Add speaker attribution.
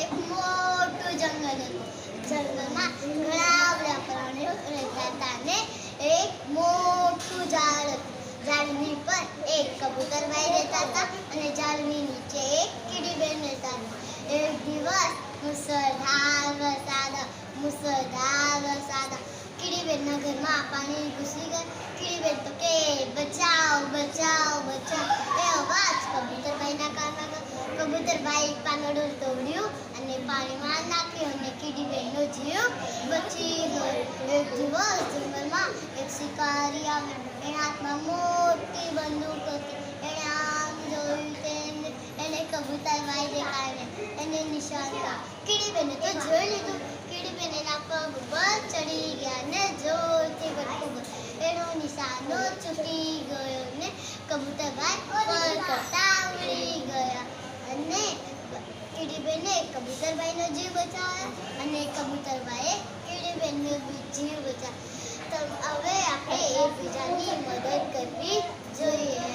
Speaker 1: એક મોટું જંગલ હતું. જંગલમાં ઘણા બધા પ્રાણીઓ રહેતા હતા અને એક મોટું ઝાડ હતું. ઝાડની પર એક કબૂતરભાઈ રહેતા હતા અને ઝાડની નીચે એક કીડીબેન રહેતા હતા. એક દિવસ મુસળધાર વરસાદ. કીડીબેનના ઘરમાં પાણી ઘૂસી ગયું. કીડીબેન તો કે બચાવ બચાવ બચાવ એ અવાજ કબૂતરભાઈના કાનમાં ગયો. કબૂતરભાઈ પાંદડું તોડ્યું અને પાણીમાં નાખ્યું અને કીડીબેનનો જીવ બચી ગયો. એક દિવસ જંગલમાં એક શિકારી આવ્યો. એના હાથમાં મોટી બંદૂક હતી. એણે આમ જોયું એને કબૂતરભાઈ દેખાય એને નિશાન કર્યું. કીડીબેને તો જોઈ લીધું. કીડીબેન એના પગ પર ચડી ગયા ને જોરથી બટકું એનો નિશાનો ચૂકી ગયો ને કબૂતરભાઈ પર કરતા ઉડી ગયા અને કીડીબેને કબૂતરભાઈનો જીવ બચાવ્યો અને કબૂતરભાઈએ કીડીબેનનો જીવ બચાવ્યો. તો હવે આપણે એકબીજાની મદદ કરવી જોઈએ.